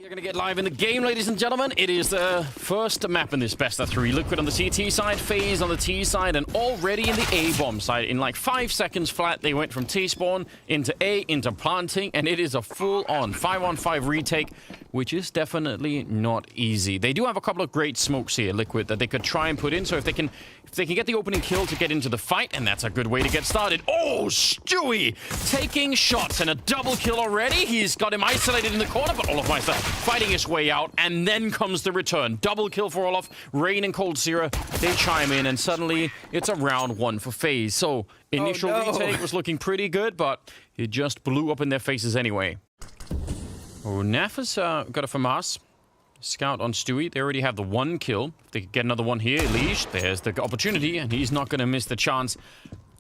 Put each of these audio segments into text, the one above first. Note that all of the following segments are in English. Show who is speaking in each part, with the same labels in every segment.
Speaker 1: You're going to get live in the game, ladies and gentlemen. It is the first map in this best of 3. Liquid on the CT side, Faze on the T side, and already in the A bomb side. In like 5 seconds flat, they went from T spawn into A, into planting, and it is a full-on 5-on-5 retake, which is definitely not easy. They do have a couple of great smokes here, Liquid, that they could try and put in. So if they can get the opening kill to get into the fight, and that's a good way to get started. Oh, Stewie taking shots and a double kill already. He's got him isolated in the corner, but Olofmeister fighting his way out, and then comes the return. Double kill for Olof. Rain and coldzera, they chime in, and suddenly it's a round 1 for Faze. So initial retake was looking pretty good, but it just blew up in their faces anyway. Oh, Naf has got a FAMAS. Scout on Stewie. They already have the 1 kill. If they could get another one here, Leash, there's the opportunity, and he's not going to miss the chance.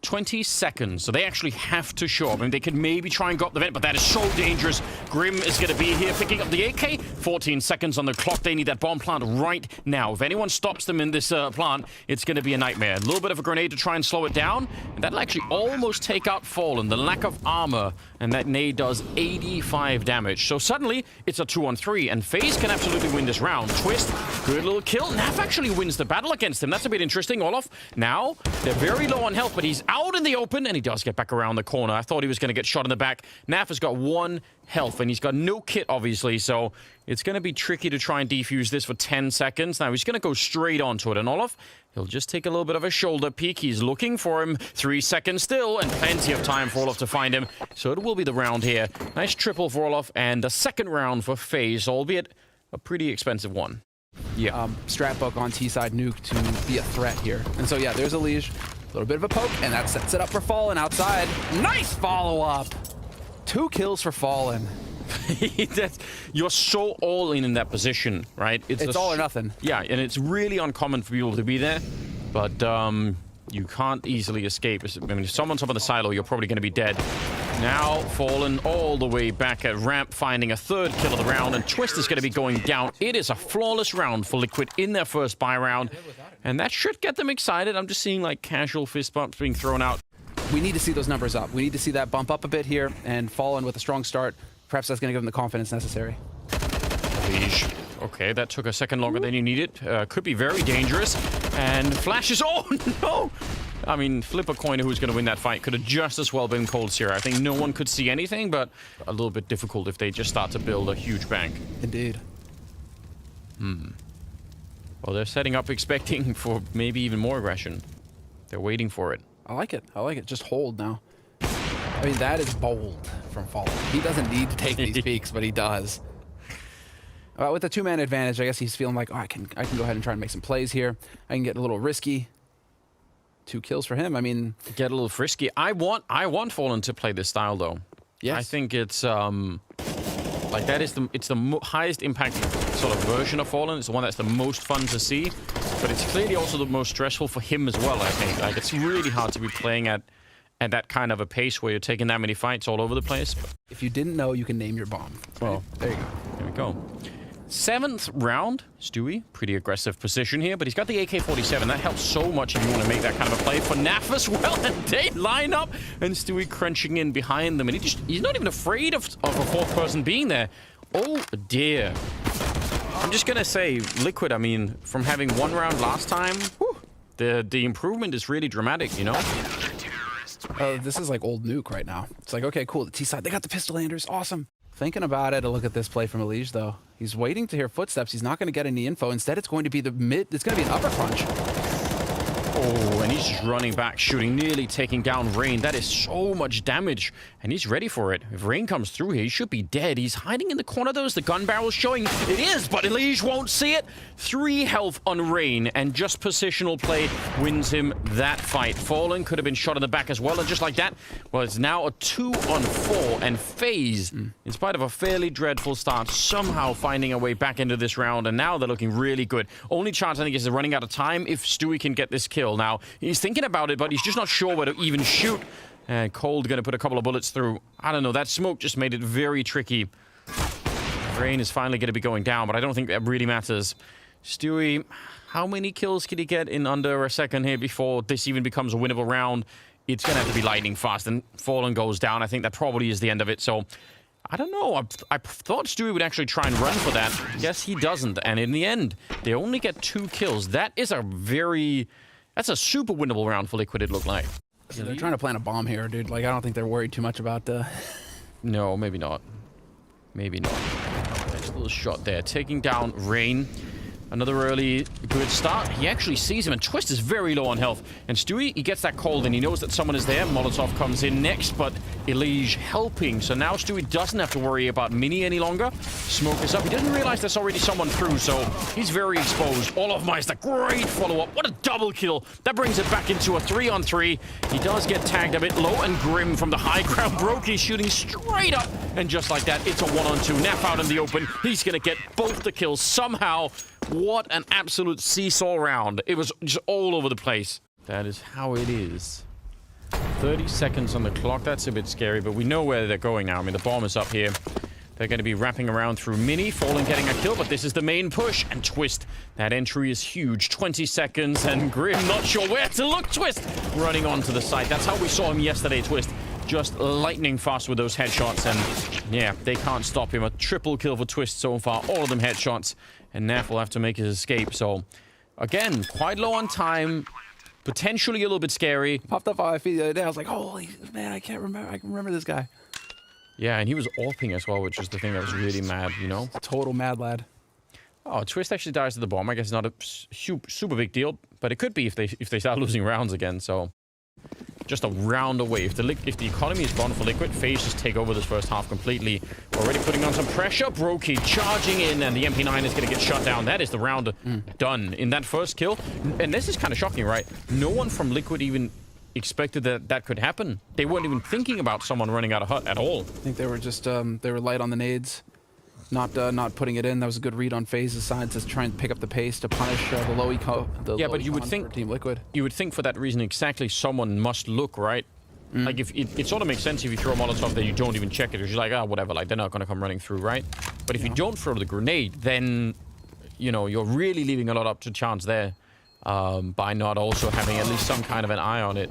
Speaker 1: 20 seconds, so they actually have to show up. I mean, they could maybe try and go up the vent, but that is so dangerous. Grim is going to be here picking up the AK. 14 seconds on the clock. They need that bomb plant right now. If anyone stops them in this plant, it's going to be a nightmare. A little bit of a grenade to try and slow it down, and that'll actually almost take out Fallen. The lack of armor, and that nade does 85 damage. So suddenly, it's a 2-on-3, and Faze can absolutely win this round. Twist, good little kill. Naf actually wins the battle against him. That's a bit interesting. Olof, now, they're very low on health, but he's out in the open, and he does get back around the corner. I thought he was going to get shot in the back. Naf has got 1 health, and he's got no kit, obviously, so it's going to be tricky to try and defuse this for 10 seconds. Now, he's going to go straight onto it, and Olof, he'll just take a little bit of a shoulder peek. He's looking for him. 3 seconds still, and plenty of time for Olof to find him. So it will be the round here. Nice triple for Olof, and a second round for Faze, albeit a pretty expensive one. Yeah.
Speaker 2: Stratbook on T-side nuke to be a threat here. And so, yeah, there's a leash. A little bit of a poke, and that sets it up for Fallen outside. Nice follow-up! 2 kills for Fallen.
Speaker 1: You're so all in that position, right?
Speaker 2: It's all or nothing.
Speaker 1: Yeah, and it's really uncommon for people to be there, but you can't easily escape. I mean, if someone's up on the silo, you're probably going to be dead. Now, Fallen all the way back at ramp, finding a 3rd kill of the round, and Twist is going to be going down. It is a flawless round for Liquid in their first buy round, and that should get them excited. I'm just seeing, like, casual fist bumps being thrown out.
Speaker 2: We need to see those numbers up. We need to see that bump up a bit here, and Fallen with a strong start. Perhaps that's going to give them the confidence necessary.
Speaker 1: Leash. Okay, that took a second longer than you needed. Could be very dangerous. And flashes. Oh, no! I mean, flip a coin who's going to win that fight. Could have just as well been coldzera. I think no one could see anything, but a little bit difficult if they just start to build a huge bank.
Speaker 2: Indeed.
Speaker 1: Well, they're setting up expecting for maybe even more aggression. They're waiting for it.
Speaker 2: I like it. I like it. Just hold now. I mean, that is bold from Fallen. He doesn't need to take these peaks, but he does. With the 2-man advantage, I guess he's feeling like, oh, I can go ahead and try and make some plays here. I can get a little risky. 2 kills for him. I mean,
Speaker 1: get a little frisky. I want Fallen to play this style though.
Speaker 2: Yes.
Speaker 1: I think it's like that is the highest impact sort of version of Fallen. It's the one that's the most fun to see, but it's clearly also the most stressful for him as well. I think like it's really hard to be playing at that kind of a pace where you're taking that many fights all over the place.
Speaker 2: If you didn't know, you can name your bomb.
Speaker 1: Well,
Speaker 2: there you go.
Speaker 1: There we go. 7th round, Stewie, pretty aggressive position here, but he's got the AK-47. That helps so much if you want to make that kind of a play for Naf as well. And they line up, and Stewie crunching in behind them, and he's not even afraid of a 4th person being there. Oh dear. I'm just gonna say, Liquid, I mean, from having 1 round last time, whew, the improvement is really dramatic, you know?
Speaker 2: This is like old nuke right now. It's like, okay, cool, the T-side, they got the pistol landers, awesome. Thinking about it, a look at this play from Elige, though. He's waiting to hear footsteps. He's not going to get any info. Instead, it's going to be the mid. It's going to be an upper crunch.
Speaker 1: Oh, and he's just running back, shooting, nearly taking down Rain. That is so much damage, and he's ready for it. If Rain comes through here, he should be dead. He's hiding in the corner, though, as the gun barrel's showing. It is, but Elige won't see it. 3 health on Rain, and just positional play wins him that fight. Fallen could have been shot in the back as well, and just like that, well, it's now a 2-on-4, and Faze, in spite of a fairly dreadful start, somehow finding a way back into this round, and now they're looking really good. Only chance, I think, is they're running out of time if Stewie can get this kill. Now, he's thinking about it, but he's just not sure where to even shoot. And Cold going to put a couple of bullets through. I don't know, that smoke just made it very tricky. Rain is finally going to be going down, but I don't think that really matters. Stewie, how many kills can he get in under a second here before this even becomes a winnable round? It's going to have to be lightning fast, and Fallen goes down. I think that probably is the end of it, so I don't know. I thought Stewie would actually try and run for that. Yes, he doesn't. And in the end, they only get 2 kills. That is a very... That's a super winnable round for Liquid, it looked like.
Speaker 2: Yeah, they're trying to plant a bomb here, dude. Like, I don't think they're worried too much about...
Speaker 1: No, maybe not. Maybe not. There's a little shot there. Taking down Rain. Another early good start. He actually sees him, and Twist is very low on health. And Stewie, he gets that cold, and he knows that someone is there. Molotov comes in next, but Elige helping. So now Stewie doesn't have to worry about Mini any longer. Smoke is up. He doesn't realize there's already someone through, so he's very exposed. Olofmeister, great follow-up. What a double kill. That brings it back into a 3-on-3. He does get tagged a bit low and grim from the high ground. Brokey shooting straight up, and just like that, it's a 1-on-2. Naf out in the open. He's going to get both the kills somehow. What an absolute seesaw round. It was just all over the place. That is how it is. 30 seconds on the clock. That's a bit scary, but we know where they're going now. I mean, the bomb is up here. They're going to be wrapping around through Mini. Fallen getting a kill, but this is the main push. And Twist, that entry is huge. 20 seconds, and Grim not sure where to look. Twist running onto the site. That's how we saw him yesterday, Twist. Just lightning fast with those headshots, and yeah, they can't stop him. A triple kill for Twist so far. All of them headshots. And Naf will have to make his escape. So, again, quite low on time. Potentially a little bit scary.
Speaker 2: Popped up on my feed the other day. I was like, holy man, I can't remember. I can remember this guy.
Speaker 1: Yeah, and he was AWPing as well, which is the thing that was really mad, you know?
Speaker 2: Total mad lad.
Speaker 1: Oh, Twist actually dies to the bomb. I guess it's not a super big deal, but it could be if they start losing rounds again. So, just a round away. If the economy is gone for Liquid, Faze just take over this first half completely. Already putting on some pressure. Brokey charging in, and the MP9 is going to get shut down. That is the round done in that first kill. And this is kind of shocking, right? No one from Liquid even expected that could happen. They weren't even thinking about someone running out of hut at all.
Speaker 2: I think they were just they were light on the nades. Not putting it in. That was a good read on Faze's side to try and pick up the pace to punish the low eco.
Speaker 1: Yeah, but you would think
Speaker 2: Team Liquid.
Speaker 1: You would think for that reason exactly someone must look, right? Like if it sort of makes sense if you throw a Molotov that you don't even check it. You're just like, ah, whatever. Like they're not gonna come running through, right? But if you don't throw the grenade, then you know you're really leaving a lot up to chance there by not also having at least some kind of an eye on it.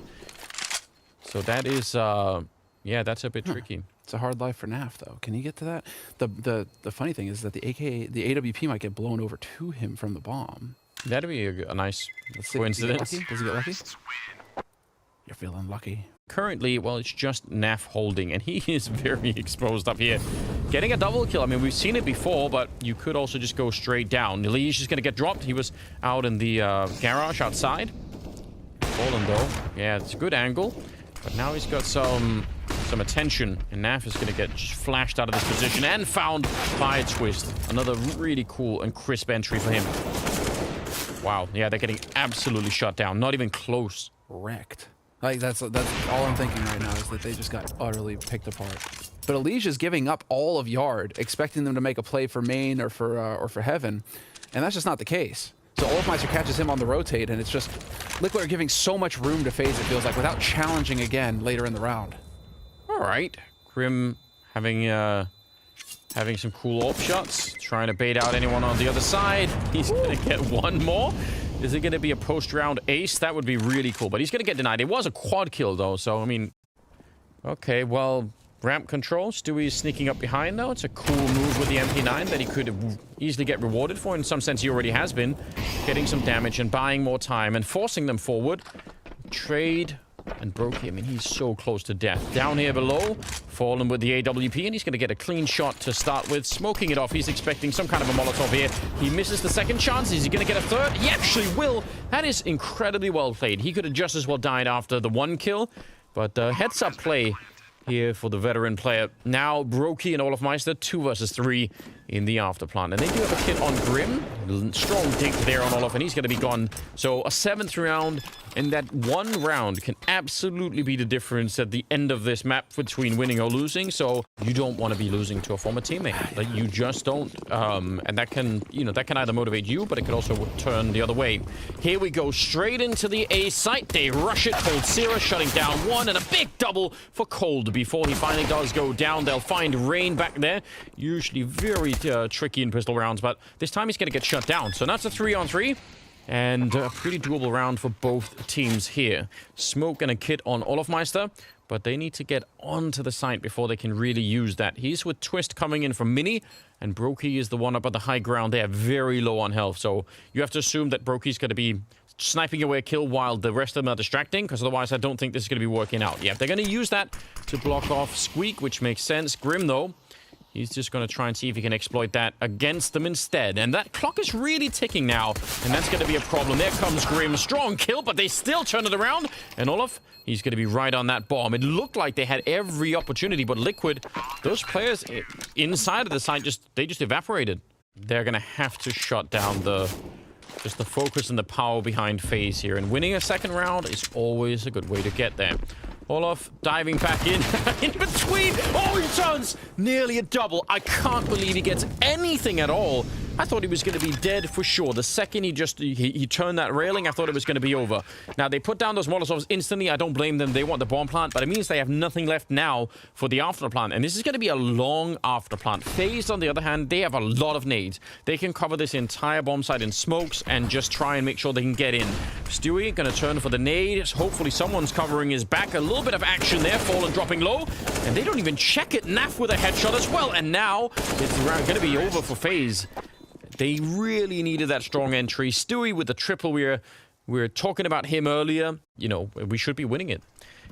Speaker 1: So that is, yeah, that's a bit tricky.
Speaker 2: It's a hard life for Naf, though. Can he get to that? The funny thing is that the AWP might get blown over to him from the bomb.
Speaker 1: That'd be a nice coincidence.
Speaker 2: Does he get lucky? You're feeling lucky.
Speaker 1: Currently, well, it's just Naf holding, and he is very exposed up here. Getting a double kill. I mean, we've seen it before, but you could also just go straight down. Elige is going to get dropped. He was out in the garage outside. Fallen, though. Yeah, it's a good angle. But now he's got some attention, and Naf is going to get just flashed out of this position and found by a Twist. Another really cool and crisp entry for him. Wow, yeah, they're getting absolutely shut down. Not even close.
Speaker 2: Wrecked. Like, that's all I'm thinking right now is that they just got utterly picked apart. But Elige is giving up all of Yard, expecting them to make a play for main or for Heaven, and that's just not the case. So Olofmeister catches him on the rotate, and it's just Liquid are giving so much room to Faze, it feels like, without challenging again later in the round.
Speaker 1: All right, Grim having some cool AWP shots, trying to bait out anyone on the other side. He's gonna get one more. Is it gonna be a post-round ace? That would be really cool, but he's gonna get denied. It was a quad kill though, so I mean, okay, well. Ramp control. Stewie's sneaking up behind, though. It's a cool move with the MP9 that he could easily get rewarded for. In some sense, he already has been. Getting some damage and buying more time and forcing them forward. Trade and Brokey. I mean, he's so close to death. Down here below, Fallen with the AWP, and he's going to get a clean shot to start with. Smoking it off. He's expecting some kind of a Molotov here. He misses the second chance. Is he going to get a third? He actually will. That is incredibly well played. He could have just as well died after the one kill, but heads-up play here for the veteran player. Now, Brokey and Olofmeister, 2 versus 3 in the afterplan. And they do have a kit on Grim. Strong dink there on Olof, and he's going to be gone. So, a 7th round, and that one round can absolutely be the difference at the end of this map between winning or losing. So, you don't want to be losing to a former teammate. Like, you just don't. And that can, you know, that can either motivate you, but it could also turn the other way. Here we go, straight into the A site. They rush it. coldzera shutting down one, and a big double for Cold. Before he finally does go down, they'll find Rain back there. Usually very tricky in pistol rounds, but this time he's going to get shut down. So that's a 3-on-3, and a pretty doable round for both teams here. Smoke and a kit on Olofmeister. but they need to get onto the site before they can really use that. He's with Twist coming in from Mini, and Brokey is the one up at the high ground. They are very low on health, so you have to assume that Brokey's going to be sniping away a kill while the rest of them are distracting, because otherwise I don't think this is going to be working out. Yeah, they're going to use that to block off Squeak, which makes sense. Grim, though, he's just going to try and see if he can exploit that against them instead. And that clock is really ticking now, and that's going to be a problem. There comes Grim. Strong kill, but they still turn it around. And Olaf, he's going to be right on that bomb. It looked like they had every opportunity, but Liquid, those players inside of the site, they just evaporated. They're going to have to shut down the focus and the power behind Faze here. And winning a second round is always a good way to get there. Olaf diving back in between. Oh, he turns nearly a double. I can't believe he gets anything at all. I thought he was going to be dead for sure. The second he turned that railing, I thought it was going to be over. Now, they put down those Molotovs instantly. I don't blame them. They want the bomb plant, but it means they have nothing left now for the after plant. And this is going to be a long after plant. Faze, on the other hand, they have a lot of nades. They can cover this entire bomb site in smokes and just try and make sure they can get in. Stewie going to turn for the nades. Hopefully someone's covering his back. A little bit of action there. Fallen dropping low. And they don't even check it. Naf with a headshot as well. And now it's going to be over for Faze. They really needed that strong entry. Stewie with the triple. We were talking about him earlier. You know, we should be winning it.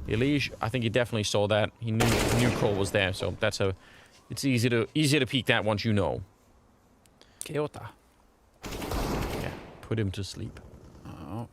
Speaker 1: Elige, I think he definitely saw that. He knew Cole was there, so it's easier to peek that once you know.
Speaker 2: Keota.
Speaker 1: Yeah, put him to sleep.
Speaker 2: Oh.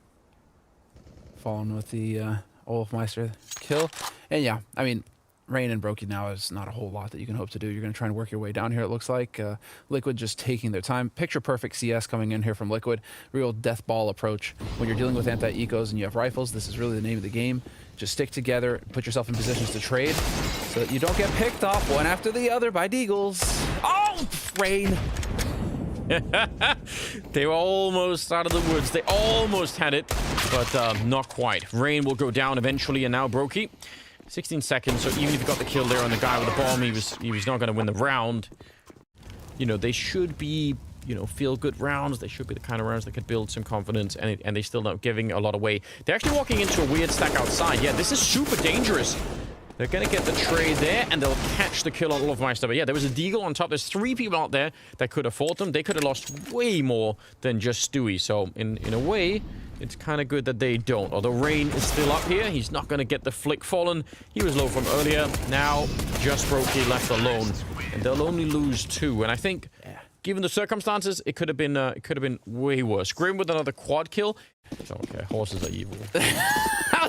Speaker 2: Fallen with the Olafmeister kill. And yeah, I mean, Rain and Brokey now is not a whole lot that you can hope to do. You're going to try and work your way down here, it looks like. Liquid just taking their time. Picture perfect CS coming in here from Liquid. Real death ball approach. When you're dealing with anti-ecos and you have rifles, this is really the name of the game. Just stick together, put yourself in positions to trade so that you don't get picked off one after the other by Deagles. Oh, Rain!
Speaker 1: They were almost out of the woods. They almost had it, but not quite. Rain will go down eventually, and now Brokey. 16 seconds, so even if you got the kill there on the guy with the bomb, he was not going to win the round. You know, they should be, you know, feel-good rounds. They should be the kind of rounds that could build some confidence, and they still not giving a lot away. They're actually walking into a weird stack outside. Yeah, this is super dangerous. They're going to get the trade there, and they'll catch the kill on Olafmeister. But yeah, there was a Deagle on top. There's 3 people out there that could have fought them. They could have lost way more than just Stewie. So in a way, it's kind of good that they don't. Although Rain is still up here, he's not going to get the flick. Fallen, he was low from earlier. Now, just Brokey left alone. And they'll only lose 2. And I think, given the circumstances, it could have been way worse. Grim with another quad kill. Okay, horses are evil.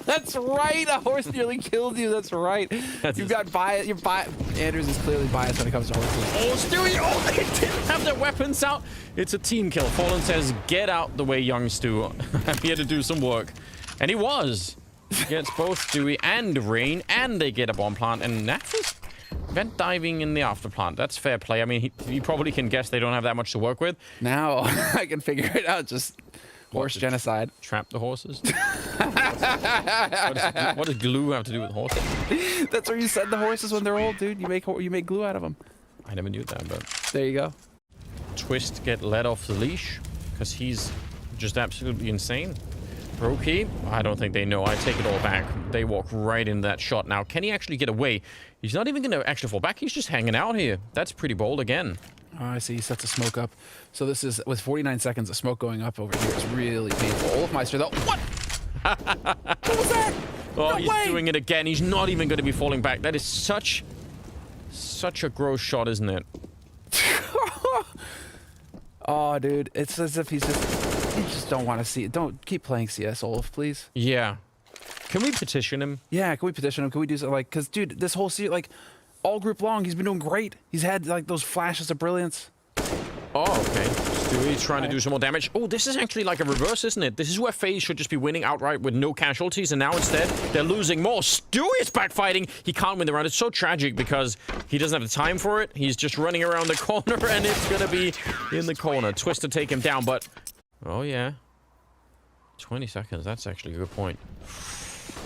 Speaker 2: That's right. A horse nearly killed you. That's right. You've got bias. Andrews is clearly biased when it comes to horses.
Speaker 1: Oh, Stewie! Oh, they didn't have their weapons out. It's a team kill. Fallen says, "Get out the way, young Stu. I'm here to do some work," and he was. Gets both Stewie and Rain, and they get a bomb plant, and that's just vent diving in the after plant. That's fair play. I mean, he probably can guess they don't have that much to work with.
Speaker 2: Now I can figure it out. Just horse genocide.
Speaker 1: Trap the horses. What does glue have to do with horses?
Speaker 2: That's where you send the horses when they're old, dude. You make glue out of them.
Speaker 1: I never knew that, but
Speaker 2: there you go.
Speaker 1: Twist get let off the leash because he's just absolutely insane. Brokey, I don't think they know. I take it all back. They walk right into that shot. Now, can he actually get away? He's not even going to actually fall back. He's just hanging out here. That's pretty bold again.
Speaker 2: Oh, I see. He sets a smoke up. So this is, with 49 seconds of smoke going up over here, it's really painful. Olafmeister, though. What? What was that?
Speaker 1: Oh,
Speaker 2: no
Speaker 1: he's
Speaker 2: way.
Speaker 1: doing it again. He's not even going to be falling back. That is such a gross shot, isn't it?
Speaker 2: Oh, dude. It's as if you just don't want to see it. Don't keep playing CS, Olaf, please.
Speaker 1: Yeah. Can we petition him?
Speaker 2: Yeah, can we petition him? Can we do something like, because, dude, this whole series, like, all group long, he's been doing great. He's had, like, those flashes of brilliance.
Speaker 1: Oh, okay. Stewie's trying to do some more damage. Oh, this is actually like a reverse, isn't it? This is where Faze should just be winning outright with no casualties, and now instead, they're losing more. Stewie is backfighting. He can't win the round. It's so tragic because he doesn't have the time for it. He's just running around the corner, and it's going to be in the corner. Twist to take him down, but... Oh, yeah. 20 seconds. That's actually a good point.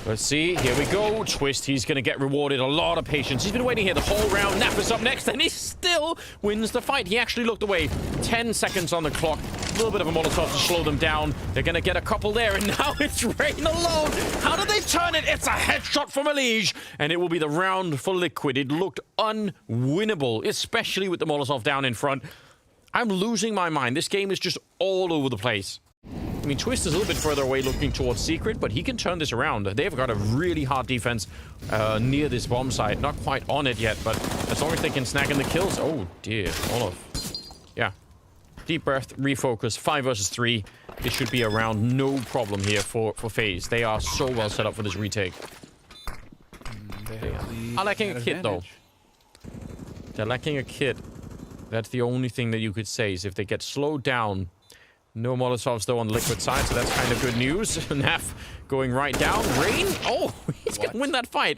Speaker 1: Let's see. Here we go. Twist. He's going to get rewarded. A lot of patience. He's been waiting here the whole round. Naf is up next, and he still wins the fight. He actually looked away. 10 seconds on the clock. A little bit of a Molotov to slow them down. They're going to get a couple there, and now it's Rain alone. How did they turn it? It's a headshot from Elige, and it will be the round for Liquid. It looked unwinnable, especially with the Molotov down in front. I'm losing my mind. This game is just all over the place. I mean, Twist is a little bit further away looking towards Secret, but he can turn this around. They've got a really hard defense near this bomb site. Not quite on it yet, but as long as they can snag in the kills... Oh, dear. Olaf. Yeah. Deep breath, refocus, 5 versus 3. This should be a round, no problem here for Faze. They are so well set up for this retake. They're lacking a kit, though. They're lacking a kit. That's the only thing that you could say, is if they get slowed down... No Molotovs, though, on the Liquid side, so that's kind of good news. Naf going right down. Rain? Oh, he's going to win that fight.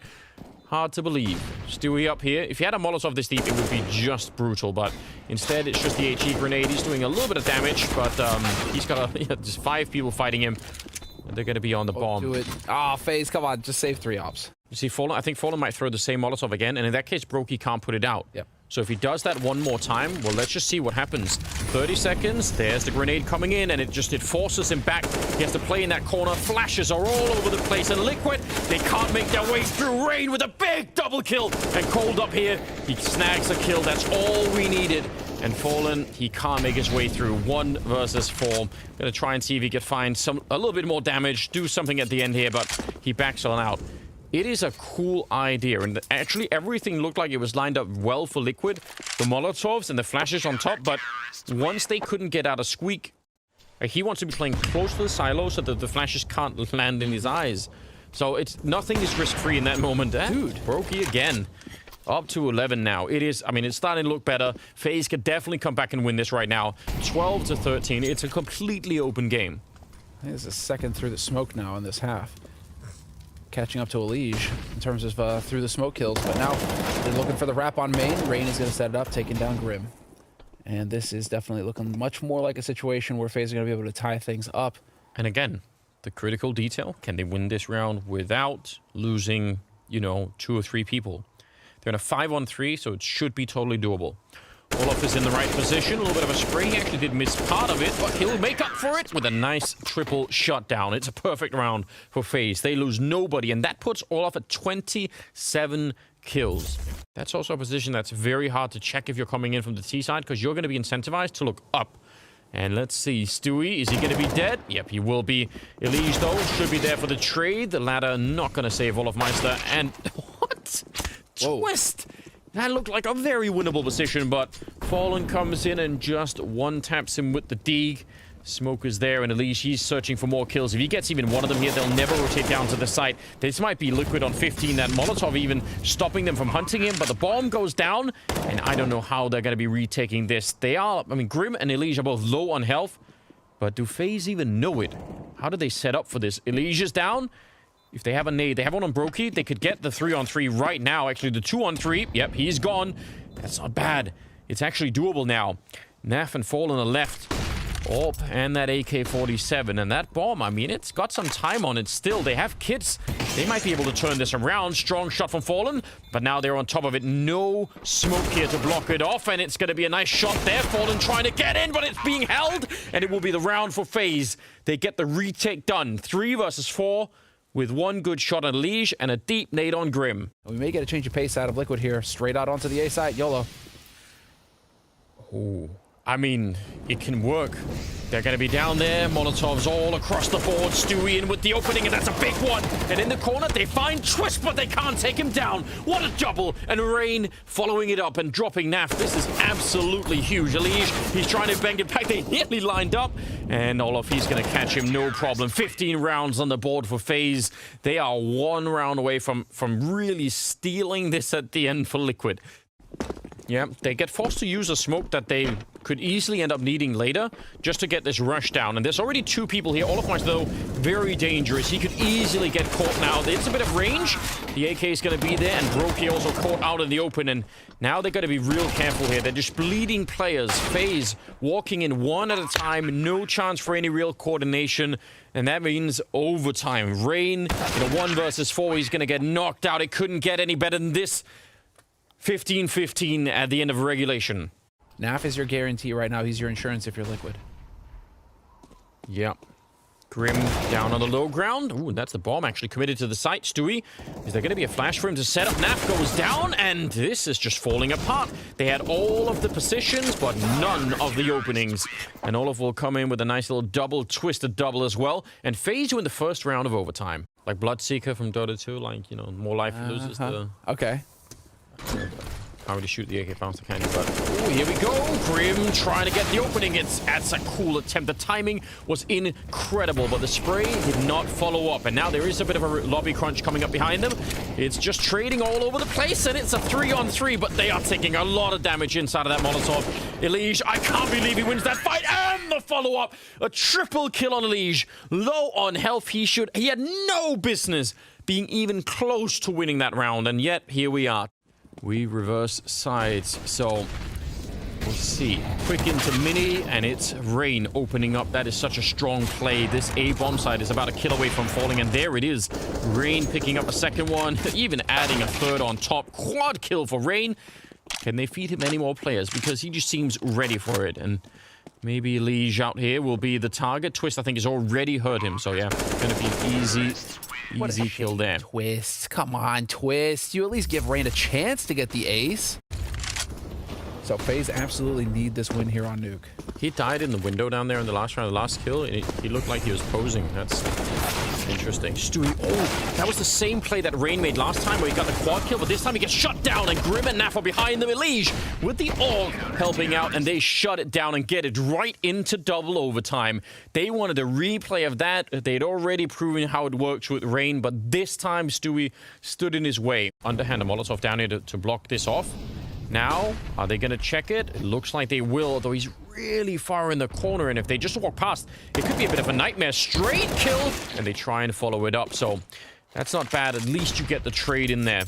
Speaker 1: Hard to believe. Stewie up here. If he had a Molotov this deep, it would be just brutal, but instead, it's just the HE grenade. He's doing a little bit of damage, but he's got just 5 people fighting him. And they're going to be on the bomb.
Speaker 2: Do it. Ah, Faze, come on. Just save 3 ops.
Speaker 1: You see, Fallen? I think Fallen might throw the same Molotov again, and in that case, Brokey can't put it out.
Speaker 2: Yep.
Speaker 1: So if he does that one more time, well, let's just see what happens. 30 seconds, there's the grenade coming in, and it forces him back. He has to play in that corner. Flashes are all over the place, and Liquid, they can't make their way through. Rain with a big double kill, and Cold up here, he snags a kill. That's all we needed. And Fallen, he can't make his way through. 1 versus 4. Gonna try and see if he can find a little bit more damage, do something at the end here, but he backs on out. It is a cool idea, and actually everything looked like it was lined up well for Liquid. The Molotovs and the flashes on top, but once they couldn't get out a squeak, he wants to be playing close to the silo so that the flashes can't land in his eyes. So nothing is risk-free in that moment. Dude, Brokey again. Up to 11 now. I mean, it's starting to look better. FaZe could definitely come back and win this right now. 12 to 13. It's a completely open game.
Speaker 2: I think it's the second through the smoke now in this half. Catching up to Elige in terms of through the smoke kills, but now they're looking for the wrap on main. Rain is going to set it up, taking down Grim. And this is definitely looking much more like a situation where FaZe are going to be able to tie things up.
Speaker 1: And again, the critical detail, can they win this round without losing, 2 or 3 people? They're in a 5-on-3, so it should be totally doable. Olaf is in the right position. A little bit of a spray. He actually did miss part of it, but he'll make up for it with a nice triple shutdown. It's a perfect round for FaZe. They lose nobody, and that puts Olaf at 27 kills. That's also a position that's very hard to check if you're coming in from the T side, because you're going to be incentivized to look up. And let's see, Stewie, is he going to be dead? Yep, he will be. Elige, though, should be there for the trade. The ladder not going to save Olaf Meister. And what?
Speaker 2: Whoa.
Speaker 1: Twist! That looked like a very winnable position, but Fallen comes in and just one-taps him with the dig. Smoke is there, and Elige, he's searching for more kills. If he gets even one of them here, they'll never rotate down to the site. This might be Liquid on 15, that Molotov even stopping them from hunting him, but the bomb goes down, and I don't know how they're going to be retaking this. They are, Grim and Elige are both low on health, but do FaZe even know it? How do they set up for this? Elige is down. If they have a nade, they have one on Brokey. They could get the 3-on-3 right now. Actually, the 2-on-3. Yep, he's gone. That's not bad. It's actually doable now. Naf and Fallen are left. Oh, and that AK-47. And that bomb, it's got some time on it still. They have kits. They might be able to turn this around. Strong shot from Fallen. But now they're on top of it. No smoke here to block it off. And it's going to be a nice shot there. Fallen trying to get in, but it's being held. And it will be the round for FaZe. They get the retake done. 3 versus 4. With 1 good shot on Elige and a deep nade on Grim.
Speaker 2: We may get a change of pace out of Liquid here. Straight out onto the A side. YOLO.
Speaker 1: Ooh. It can work. They're going to be down there. Molotovs all across the board. Stewie in with the opening, and that's a big one. And in the corner, they find Twist, but they can't take him down. What a double. And Rain following it up and dropping Naf. This is absolutely huge. Elige, he's trying to bang it back. They nearly lined up. And Olaf, he's going to catch him, no problem. 15 rounds on the board for FaZe. They are 1 round away from really stealing this at the end for Liquid. Yeah, they get forced to use a smoke that they could easily end up needing later just to get this rush down. And there's already 2 people here. Olaf Meister, though, very dangerous. He could easily get caught now. It's a bit of range. The AK is going to be there, and Brokey also caught out in the open. And now they've got to be real careful here. They're just bleeding players. FaZe walking in 1 at a time. No chance for any real coordination. and that means overtime. Rain in a 1 versus 4, he's going to get knocked out. It couldn't get any better than this. 15-15 at the end of regulation.
Speaker 2: NaV is your guarantee right now. He's your insurance if you're liquid.
Speaker 1: Yep. Grim down on the low ground. Ooh, that's the bomb actually committed to the site. Stewie, is there going to be a flash for him to set up? NaV goes down, and this is just falling apart. They had all of the positions, but none of the openings. And Olaf will come in with a nice little double, twisted double as well. And Faze win the first round of overtime. Like Bloodseeker from Dota 2, like, you know, more life loses the...
Speaker 2: Okay.
Speaker 1: Can't really shoot the AK faster, can you? But ooh, here we go. Grim trying to get the opening. That's a cool attempt. The timing was incredible, but the spray did not follow up. And now there is a bit of a lobby crunch coming up behind them. It's just trading all over the place, and it's a 3-on-3, but they are taking a lot of damage inside of that Molotov. Elige, I can't believe he wins that fight, and the follow-up. A triple kill on Elige. Low on health. He had no business being even close to winning that round, and yet here we are. We reverse sides, so we'll see. Quick into mini, and it's Rain opening up. That is such a strong play. This A-bomb side is about a kill away from falling, and there it is. Rain picking up a second one, even adding a third on top. Quad kill for Rain. Can they feed him any more players? Because he just seems ready for it, and maybe Lige out here will be the target. Twist, I think, has already hurt him, so yeah, gonna be an easy kill there.
Speaker 2: Twist, come on, Twist. You at least give Rain a chance to get the ace. So Faze absolutely need this win here on Nuke.
Speaker 1: He died in the window down there in the last round, the last kill. He looked like he was posing. That's interesting. Stewie, oh, that was the same play that Rain made last time where he got the quad kill, but this time he gets shut down, and Grim and NaV are behind them. Elige with the AUG helping out, and they shut it down and get it right into double overtime. They wanted a replay of that. They'd already proven how it works with Rain, but this time Stewie stood in his way. Underhand a Molotov down here to block this off. Now, are they going to check it? It looks like they will, though he's really far in the corner, and if they just walk past, it could be a bit of a nightmare. Straight kill, and they try and follow it up, so that's not bad. At least you get the trade in there.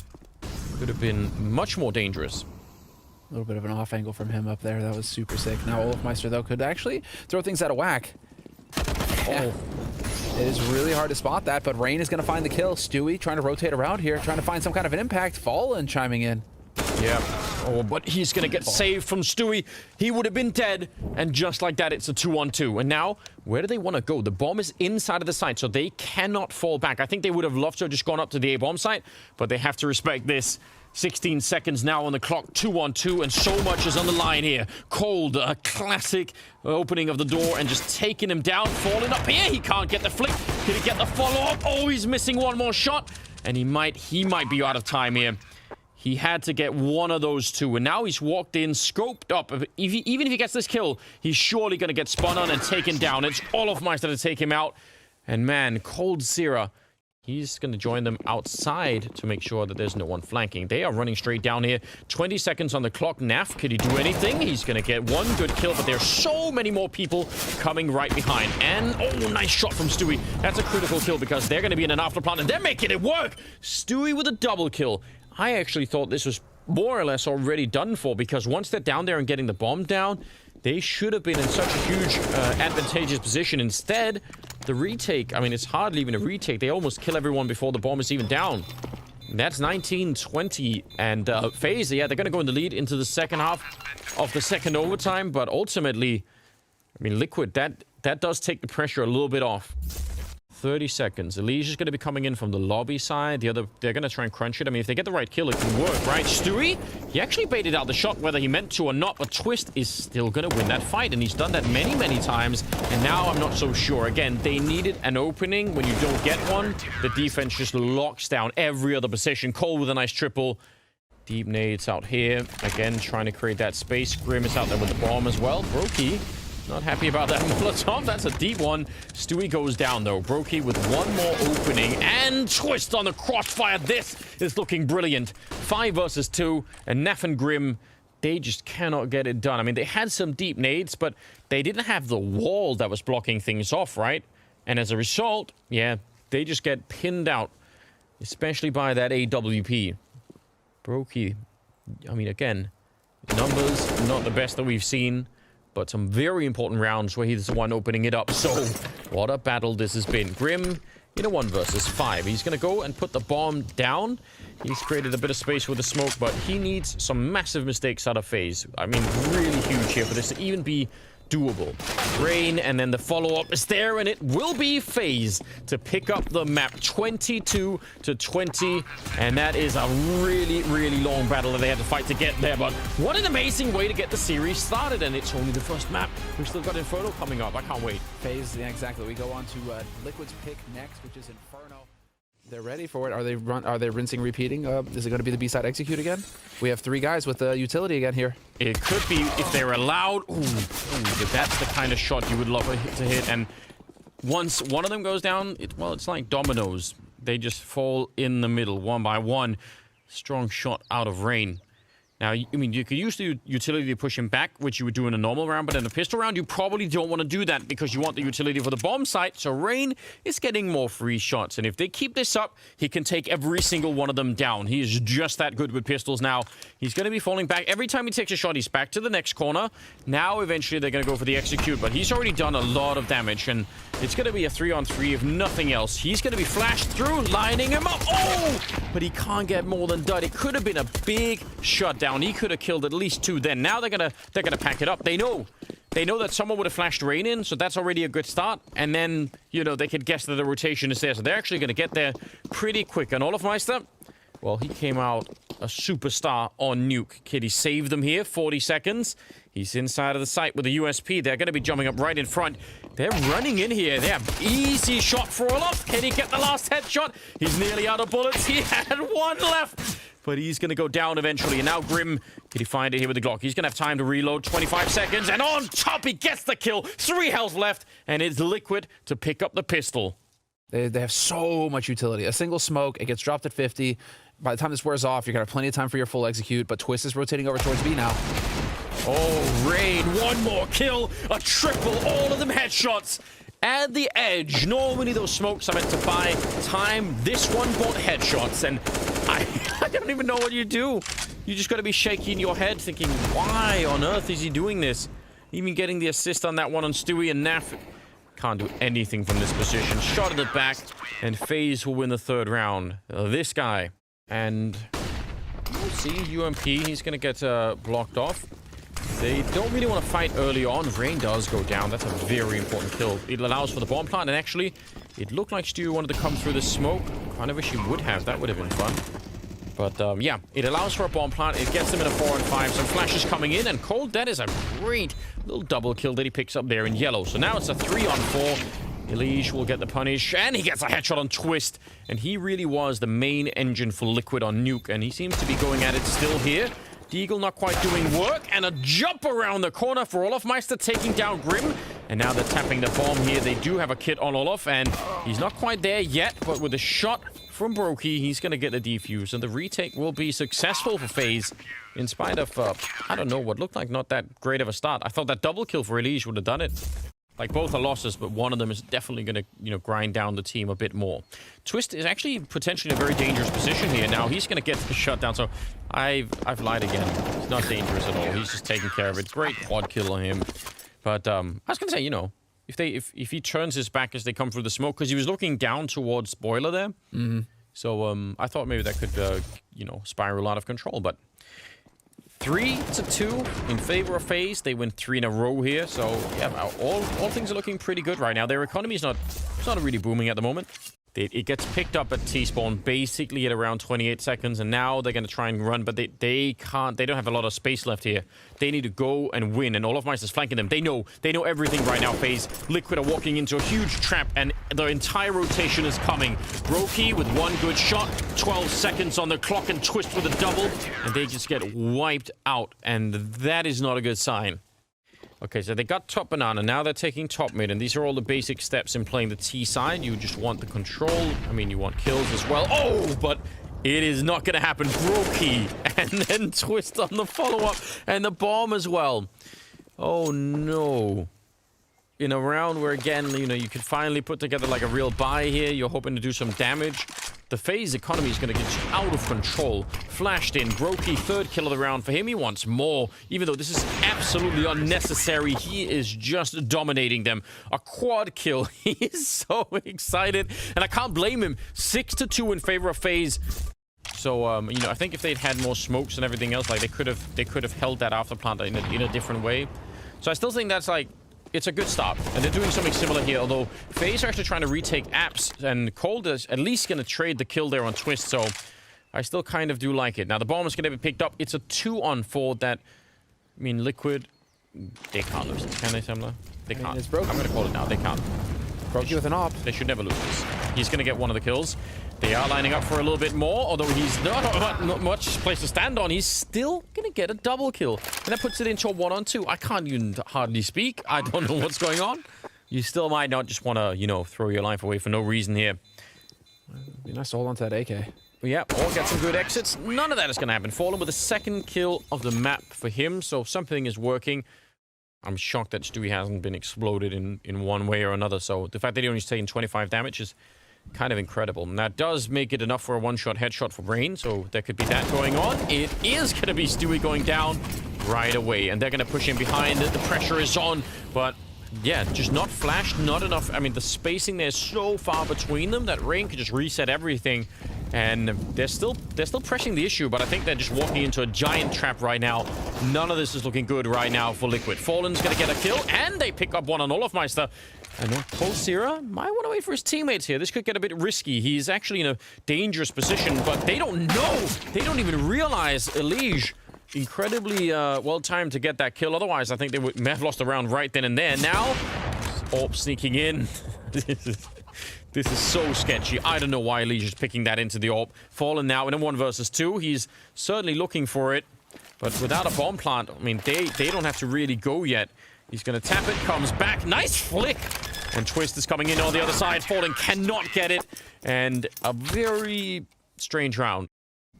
Speaker 1: Could have been much more dangerous.
Speaker 2: A little bit of an off angle from him up there. That was super sick. Now Olafmeister, though, could actually throw things out of whack. Oh. It is really hard to spot that, but Rain is going to find the kill. Stewie trying to rotate around here, trying to find some kind of an impact. Fallen chiming in.
Speaker 1: Yeah. Oh, but he's going to get saved from Stewie. He would have been dead. And just like that, it's a 2-on-2. And now, where do they want to go? The bomb is inside of the site, so they cannot fall back. I think they would have loved to have just gone up to the A-bomb site, but they have to respect this. 16 seconds now on the clock, 2-on-2, and so much is on the line here. Cold, a classic opening of the door and just taking him down, falling up here. He can't get the flick. Can he get the follow-up? Oh, he's missing one more shot, and he might be out of time here. He had to get one of those two, and now he's walked in, scoped up. Even if he gets this kill, he's surely going to get spun on and taken down. It's Olafmeister to take him out. And man, coldzera, he's going to join them outside to make sure that there's no one flanking. They are running straight down here. 20 seconds on the clock. NaV, could he do anything? He's going to get one good kill, but there's so many more people coming right behind. And, oh, nice shot from Stewie. That's a critical kill because they're going to be in an afterplant, and they're making it work. Stewie with a double kill. I actually thought this was more or less already done for, because once they're down there and getting the bomb down, they should have been in such a huge advantageous position. Instead, the retake, I mean, it's hardly even a retake. They almost kill everyone before the bomb is even down. And that's 19-20. And Faze, yeah, they're going to go in the lead into the second half of the second overtime. But ultimately, I mean, Liquid, that does take the pressure a little bit off. 30 seconds. Elige is going to be coming in from the lobby side. They're going to try and crunch it. I mean, if they get the right kill, it can work, right? Stewie, he actually baited out the shot, whether he meant to or not, but Twist is still going to win that fight, and he's done that many, many times, and now I'm not so sure. Again, they needed an opening. When you don't get one, the defense just locks down every other position. Cole with a nice triple. Deep nades out here. Again, trying to create that space. Grim is out there with the bomb as well. Brokey, not happy about that Molotov. That's a deep one. Stewie goes down, though. Brokey with one more opening. And Twist on the crossfire. This is looking brilliant. 5 versus 2. And NaV and Grim, they just cannot get it done. I mean, they had some deep nades, but they didn't have the wall that was blocking things off, right? And as a result, yeah, they just get pinned out, especially by that AWP. Brokey, I mean, again, numbers not the best that we've seen. but some very important rounds where he's the one opening it up. So, what a battle this has been. Grim in a 1 versus 5. He's going to go and put the bomb down. He's created a bit of space with the smoke, but he needs some massive mistakes out of Faze. I mean, really huge here for this to even be doable. Rain, and then the follow-up is there, and it will be Faze to pick up the map 22-20, and that is a really, really long battle that they had to fight to get there, but what an amazing way to get the series started, and it's only the first map. We've still got Inferno coming up. I can't wait.
Speaker 2: Faze, yeah, exactly. We go on to Liquid's pick next, which is Inferno. They're ready for it. Are they rinsing, repeating? Is it going to be the B-side execute again? We have 3 guys with the utility again here.
Speaker 1: It could be if they're allowed. Ooh, but that's the kind of shot you would love to hit. And once one of them goes down, it's like dominoes. They just fall in the middle, one by one. Strong shot out of Rain. Now, I mean, you could use the utility to push him back, which you would do in a normal round, but in a pistol round, you probably don't want to do that because you want the utility for the bomb site. So Rain is getting more free shots, and if they keep this up, he can take every single one of them down. He is just that good with pistols now. He's going to be falling back. Every time he takes a shot, he's back to the next corner. Now, eventually, they're going to go for the execute, but he's already done a lot of damage, and it's going to be a 3-on-3 if nothing else. He's going to be flashed through, lining him up. Oh! But he can't get more than dud. It could have been a big shutdown. He could have killed at least 2 then. Now they're gonna pack it up. They know that someone would have flashed Rain in, so that's already a good start. And then, you know, they could guess that the rotation is there. So they're actually gonna get there pretty quick. And Olofmeister, well, he came out a superstar on Nuke. Kitty saved them here, 40 seconds. He's inside of the site with the USP. They're going to be jumping up right in front. They're running in here. They have easy shot for Olof. Can he get the last headshot? He's nearly out of bullets. He had 1 left. But he's going to go down eventually. And now Grim, can he find it here with the Glock? He's going to have time to reload. 25 seconds. And on top, he gets the kill. 3 health left. And it's Liquid to pick up the pistol.
Speaker 2: They have so much utility. A single smoke, it gets dropped at 50. By the time this wears off, you're going to have plenty of time for your full execute. But Twist is rotating over towards B now.
Speaker 1: Oh, Rain, 1 more kill. A triple. All of them headshots. At the edge. Normally those smokes are meant to buy time. This one bought headshots. And I don't even know what you do. You just got to be shaking your head thinking, why on earth is he doing this? Even getting the assist on that one on Stewie and Naf. Can't do anything from this position. Shot at the back. And Faze will win the 3rd round. This guy. And we'll see. UMP, he's going to get blocked off. They don't really want to fight early on. Rain does go down. That's a very important kill. It allows for the bomb plant. And actually, it looked like Stewie wanted to come through the smoke. Kind of wish he would have. That would have been fun. But yeah, it allows for a bomb plant. It gets them in a 4-on-5. Some flashes coming in. And kohokohdat is a great little double kill that he picks up there in yellow. So now it's a 3-on-4. Elige will get the punish, and he gets a headshot on Twist. And he really was the main engine for Liquid on Nuke, and he seems to be going at it still here. Deagle not quite doing work, and a jump around the corner for Olofmeister taking down Grim. And now they're tapping the bomb here. They do have a kit on Olof, and he's not quite there yet, but with a shot from Brokey, he's going to get the defuse, and the retake will be successful for Faze. In spite of, I don't know, what looked like not that great of a start. I thought that double kill for Elige would have done it. Like, both are losses, but one of them is definitely going to, you know, grind down the team a bit more. Twist is actually potentially in a very dangerous position here. Now, he's going to get the shutdown, so I've lied again. He's not dangerous at all. He's just taking care of it. Great quad kill on him. But I was going to say, you know, if he turns his back as they come through the smoke, because he was looking down towards Boiler there.
Speaker 2: Mm-hmm.
Speaker 1: So I thought maybe that could, you know, spiral out of control, but 3-2 in favor of Faze. They win 3 in a row here. So, yeah, all things are looking pretty good right now. Their economy is not really booming at the moment. It gets picked up at T-spawn basically at around 28 seconds, and now they're going to try and run, but they can't. They don't have a lot of space left here. They need to go and win, and Olofmeister's flanking them. They know everything right now. Faze, Liquid are walking into a huge trap, and the entire rotation is coming. Brokey with 1 good shot, 12 seconds on the clock, and Twist with a double, and they just get wiped out, and that is not a good sign. Okay, so they got top banana. Now they're taking top mid, and these are all the basic steps in playing the T side. You just want the control. I mean, you want kills as well. Oh, but it is not going to happen. Brokey, and then Twist on the follow-up, and the bomb as well. Oh, no. In a round where, again, you know, you could finally put together like a real buy here. You're hoping to do some damage. the Faze economy is going to get out of control. Flashed in. Brokey, third kill of the round for him. He wants more. Even though this is absolutely unnecessary, he is just dominating them. A quad kill. He is so excited. And I can't blame him. 6-2 in favor of Faze. So, you know, I think if they'd had more smokes and everything else, like, they could have held that after plant in a different way. So I still think that's, like, it's a good start. And they're doing something similar here, although Faze are actually trying to retake apps, and Cold is at least going to trade the kill there on Twist, so I still kind of do like it. Now, the bomb is going to be picked up. It's a 2-on-4 that, I mean, Liquid, they can't lose this, can they, Semler? They can't.
Speaker 2: It's broken.
Speaker 1: I'm going to call it now. They can't.
Speaker 2: Broke with an op.
Speaker 1: They should never lose this. He's going to get one of the kills. They are lining up for a little bit more, although he's not much place to stand on. He's still going to get a double kill. And that puts it into a 1-on-2. I can't even hardly speak. I don't know what's going on. You still might not just want to, you know, throw your life away for no reason here.
Speaker 2: It'd be nice to hold on to that AK.
Speaker 1: But yeah, or get some good exits. None of that is going to happen. Fallen with the second kill of the map for him, so something is working. I'm shocked that Stewie hasn't been exploded in one way or another, so the fact that he only taken 25 damage is kind of incredible. And that does make it enough for a one-shot headshot for Brain, so there could be that going on. It is going to be Stewie going down right away, and they're going to push him behind. The pressure is on, but yeah, just not flashed, not enough. I mean, the spacing there is so far between them that Rain could just reset everything. And they're still pressing the issue, but I think they're just walking into a giant trap right now. None of this is looking good right now for Liquid. Fallen's going to get a kill, and they pick up one on Olofmeister. And coldzera might want to wait for his teammates here. This could get a bit risky. He's actually in a dangerous position, but they don't know. They don't even realize Elige incredibly well-timed to get that kill. Otherwise, I think they would have lost the round right then and there. Now, Orp sneaking in. This is so sketchy. I don't know why Elige is picking that into the AWP. Fallen now in a 1 versus 2. He's certainly looking for it. But without a bomb plant, I mean, they don't have to really go yet. He's going to tap it, comes back. Nice flick. And Twist is coming in on the other side. Fallen cannot get it. And a very strange round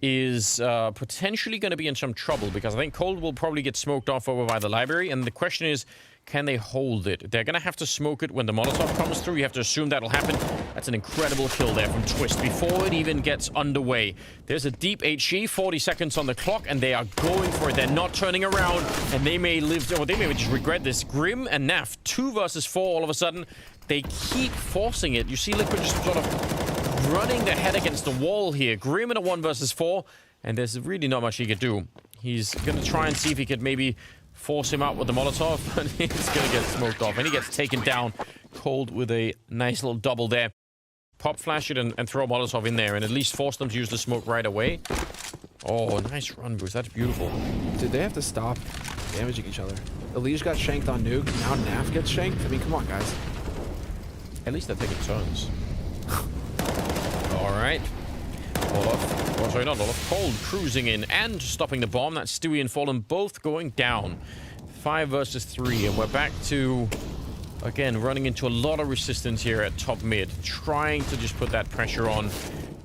Speaker 1: is potentially going to be in some trouble, because I think Cold will probably get smoked off over by the library. And the question is, can they hold it? They're going to have to smoke it when the Molotov comes through. You have to assume that'll happen. That's an incredible kill there from Twist before it even gets underway. There's a deep HE, 40 seconds on the clock, and they are going for it. They're not turning around, and they may live, or they may just regret this. Grim and Naf, 2 versus 4 all of a sudden. They keep forcing it. You see Liquid just sort of running their head against the wall here. Grim in a 1 versus 4, and there's really not much he could do. He's going to try and see if he could maybe force him out with the Molotov, but he's going to get smoked off, and he gets taken down. Cold with a nice little double there. Pop flash it and throw a Molotov in there, and at least force them to use the smoke right away. Oh, nice run, Bruce. That's beautiful.
Speaker 2: Dude, they have to stop damaging each other. Elige got shanked on Nuke, now Naf gets shanked. I mean, come on, guys.
Speaker 1: At least they're taking turns. All right. Olaf, oh, sorry, not Olaf. Cold cruising in and stopping the bomb. That's Stewie and Fallen both going down. 5 versus 3, and we're back to, again, running into a lot of resistance here at top mid. Trying to just put that pressure on.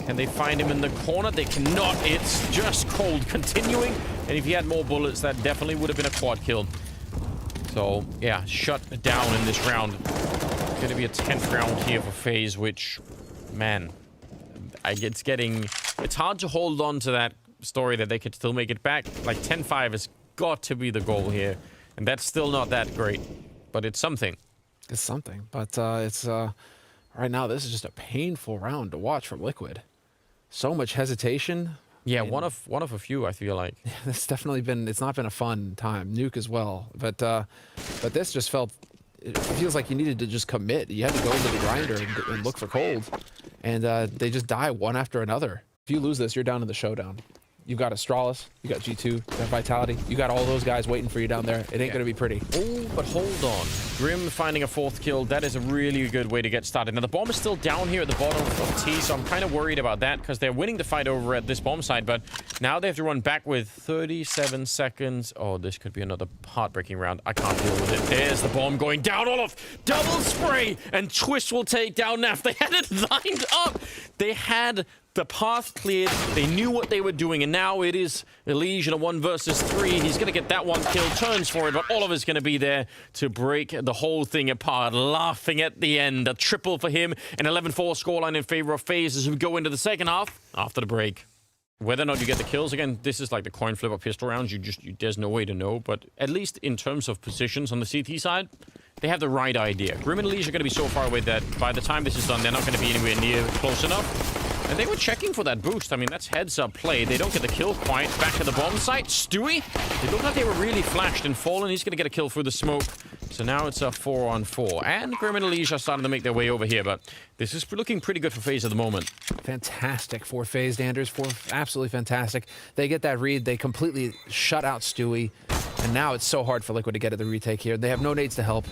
Speaker 1: Can they find him in the corner? They cannot. It's just Cold continuing. And if he had more bullets, that definitely would have been a quad kill. So, yeah, shut down in this round. Going to be a 10th round here for Faze, which, man, it's hard to hold on to that story that they could still make it back. Like 10-5 has got to be the goal here, and that's still not that great, but it's something.
Speaker 2: It's something, but it's right now this is just a painful round to watch from Liquid. So much hesitation.
Speaker 1: Yeah, one of a few, I feel like.
Speaker 2: Yeah, it's definitely been. It's not been a fun time. Nuke as well, but this just felt. It feels like you needed to just commit. You had to go into the grinder and look for Cold, and they just die one after another. If you lose this, you're down in the showdown. You've got Astralis, you got G2, you got Vitality. You got all those guys waiting for you down there. It ain't gonna be pretty.
Speaker 1: Oh, but hold on. Grim finding a 4th kill. That is a really good way to get started. Now, the bomb is still down here at the bottom of T, so I'm kind of worried about that, because they're winning the fight over at this bomb side, but now they have to run back with 37 seconds. Oh, this could be another heartbreaking round. I can't deal with it. There's the bomb going down. Olaf, double spray, and Twist will take down Naf. They had it lined up. They had the path cleared. They knew what they were doing, and now it is Elige in a 1 versus 3. He's going to get that one kill, turns for it, but Oliver's going to be there to break the whole thing apart, laughing at the end. A triple for him, an 11-4 scoreline in favor of Faze as we go into the second half after the break. Whether or not you get the kills, again, this is like the coin flip of pistol rounds. There's no way to know, but at least in terms of positions on the CT side, they have the right idea. Grim and Elige are going to be so far away that by the time this is done, they're not going to be anywhere near close enough. And they were checking for that boost. I mean, that's heads-up play. They don't get the kill quite. Back at the bomb site, Stewie. It looked like they were really flashed and fallen. He's going to get a kill through the smoke. So now it's a 4-on-4. And Grim and Elige are starting to make their way over here, but this is looking pretty good for Faze at the moment.
Speaker 2: Fantastic for Faze, Anders. Absolutely fantastic. They get that read. They completely shut out Stewie. And now it's so hard for Liquid to get at the retake here. They have no nades to help.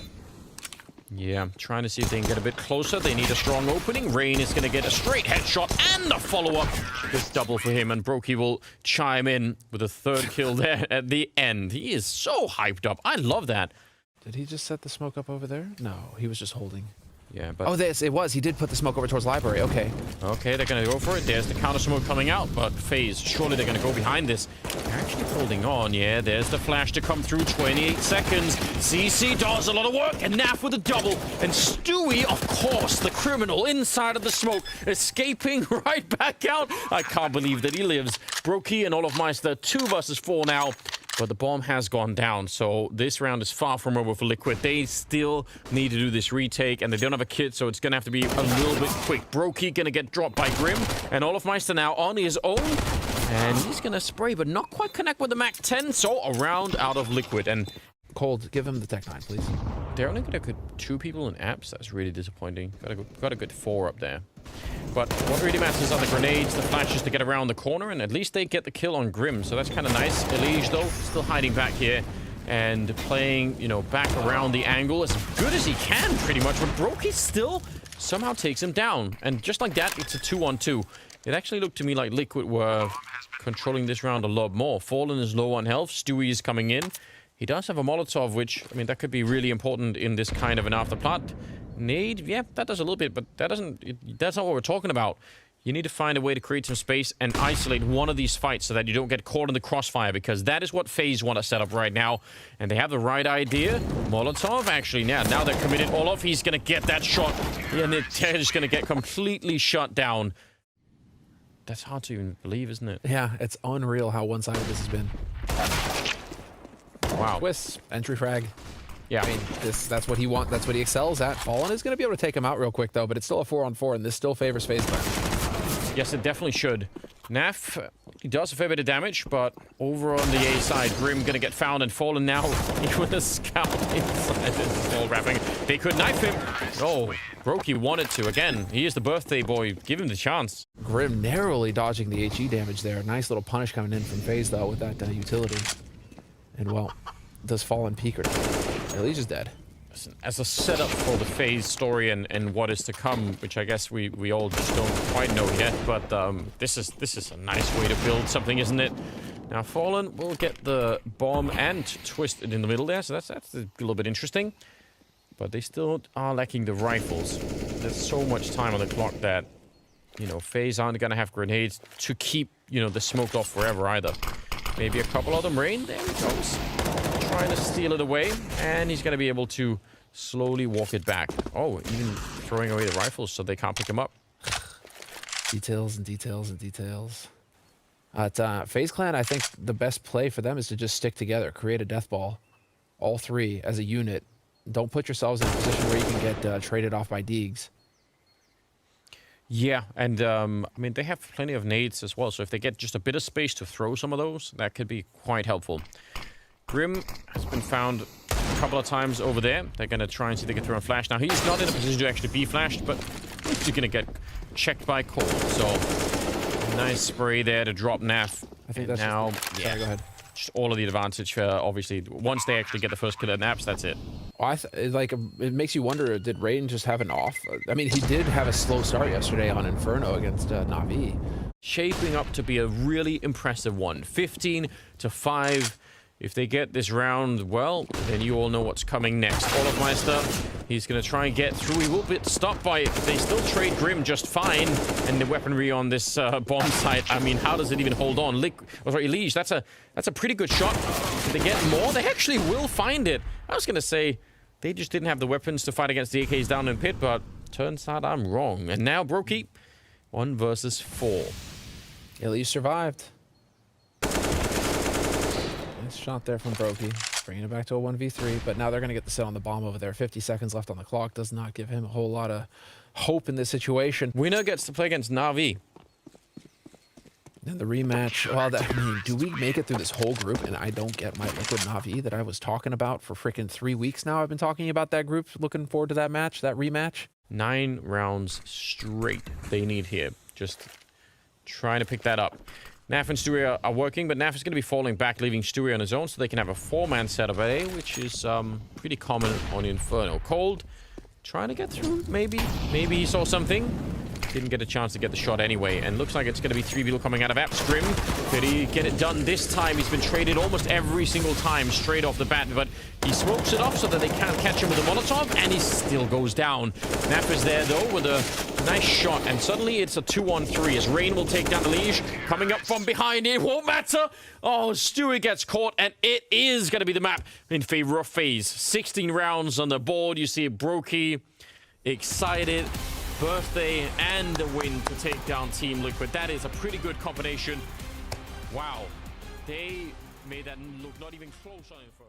Speaker 1: Yeah, trying to see if they can get a bit closer. They need a strong opening. Rain is going to get a straight headshot and a follow-up. This double for him, and Brokey will chime in with a third kill there at the end. He is so hyped up. I love that.
Speaker 2: Did he just set the smoke up over there? No, he was just holding.
Speaker 1: Yeah, but...
Speaker 2: Oh, it was. He did put the smoke over towards library. Okay.
Speaker 1: Okay, they're going to go for it. There's the counter smoke coming out, but Faze, surely they're going to go behind this. They're actually holding on. Yeah, there's the flash to come through. 28 seconds. CC does a lot of work, and Naf with a double. And Stewie, of course, the criminal inside of the smoke, escaping right back out. I can't believe that he lives. Brokey and Olofmeister, 2 versus 4 now. But the bomb has gone down, so this round is far from over for Liquid. They still need to do this retake, and they don't have a kit, so it's going to have to be a little bit quick. Brokey going to get dropped by Grim, and Olofmeister now on his own. And he's going to spray, but not quite connect with the Mac 10, so a round out of Liquid. And
Speaker 2: Cold, give him the Tech 9, please.
Speaker 1: they're only going to get 2 people in apps. That's really disappointing. Got a good 4 up there. But what really matters are the grenades, the flashes to get around the corner, and at least they get the kill on Grim, so that's kind of nice. Elige, though, still hiding back here and playing, you know, back around the angle as good as he can, pretty much. But Brokey still somehow takes him down. And just like that, it's a 2-on-2. It actually looked to me like Liquid were controlling this round a lot more. Fallen is low on health. Stewie is coming in. He does have a Molotov, which, I mean, that could be really important in this kind of an afterplot. Nade, yeah, that does a little bit, but that doesn't, that's not what we're talking about. You need to find a way to create some space and isolate one of these fights so that you don't get caught in the crossfire, because that is what Faze want to set up right now. And they have the right idea. Molotov, actually, now they're committed. Olof, he's going to get that shot. And they're just going to get completely shut down. That's hard to even believe, isn't it?
Speaker 2: Yeah, it's unreal how one-sided this has been.
Speaker 1: Wow.
Speaker 2: Twist, entry frag.
Speaker 1: Yeah.
Speaker 2: I mean, that's what he wants. That's what he excels at. Fallen is going to be able to take him out real quick, though, but it's still a 4-on-4, and this still favors Faze Clan.
Speaker 1: Yes, it definitely should. Naf, he does a fair bit of damage, but over on the A side, Grim going to get found, and Fallen now with a scout inside this wall wrapping. They could knife him. Oh, Brokey wanted to. Again, he is the birthday boy. Give him the chance.
Speaker 2: Grim narrowly dodging the HE damage there. Nice little punish coming in from Faze, though, with that utility. And, well, does Fallen peek or not? Elige is dead.
Speaker 1: As a setup for the Faze story and what is to come, which I guess we all just don't quite know yet, but this is a nice way to build something, isn't it? Now Fallen will get the bomb and twisted in the middle there, so that's a little bit interesting. But they still are lacking the rifles. There's so much time on the clock that, you know, Faze aren't gonna have grenades to keep, you know, the smoke off forever either. Maybe a couple of them. Rain, there he goes. Trying to steal it away, and he's going to be able to slowly walk it back. Oh, even throwing away the rifles so they can't pick him up.
Speaker 2: Details and details and details. At Faze Clan, I think the best play for them is to just stick together, create a death ball, all 3 as a unit. Don't put yourselves in a position where you can get traded off by Deegs. Yeah, and I mean, they have plenty of nades as well, so if they get just a bit of space to throw some of those, that could be quite helpful. Grim has been found a couple of times over there. They're going to try and see if they can throw a flash. Now, he's not in a position to actually be flashed, but he's going to get checked by Cold. So, nice spray there to drop Naf. I think that's
Speaker 1: now,
Speaker 2: just sorry, go ahead.
Speaker 1: Just all of the advantage for, obviously, once they actually get the first kill at Naps, that's it.
Speaker 2: Well, like, it makes you wonder, did Raiden just have an off? I mean, he did have a slow start yesterday on Inferno against NaVi.
Speaker 1: Shaping up to be a really impressive one. 15-5. If they get this round well, then you all know what's coming next. Olofmeister He's going to try and get through. He will be stopped by it. They still trade Grim just fine. And the weaponry on this bomb site, I mean, how does it even hold on? Liege, that's a pretty good shot. Did they get more? They actually will find it. I was going to say they just didn't have the weapons to fight against the AKs down in pit, but turns out I'm wrong. And now Brokey, 1 versus 4.
Speaker 2: Liege survived. Nice shot there from Brokey. Bringing it back to a 1v3, but now they're going to get the set on the bomb over there. 50 seconds left on the clock does not give him a whole lot of hope in this situation.
Speaker 1: Winner gets to play against NaVi.
Speaker 2: And the rematch, well, I mean, do we make it through this whole group and I don't get my liquid NaVi that I was talking about for freaking 3 weeks now? I've been talking about that group, looking forward to that match, that rematch.
Speaker 1: 9 rounds straight they need here. Just trying to pick that up. Naf and Stewie are working, but Naf is going to be falling back, leaving Stewie on his own, so they can have a 4-man setup at A, which is pretty common on Inferno. Cold, trying to get through, maybe. Maybe he saw something. Didn't get a chance to get the shot anyway, and looks like it's going to be 3 people coming out of Apps. Grim, could he get it done this time? He's been traded almost every single time straight off the bat, but he smokes it off so that they can't catch him with a Molotov, and he still goes down. Naf is there, though, with a nice shot, and suddenly it's a 2-on-3 as Rain will take down the Liege. Coming up from behind, it won't matter. Oh, Stewie gets caught, and it is going to be the map in favor of FaZe. 16 rounds on the board. You see Brokey excited. Birthday and the win to take down Team Liquid. That is a pretty good combination. Wow. They made that look not even close on Inferno.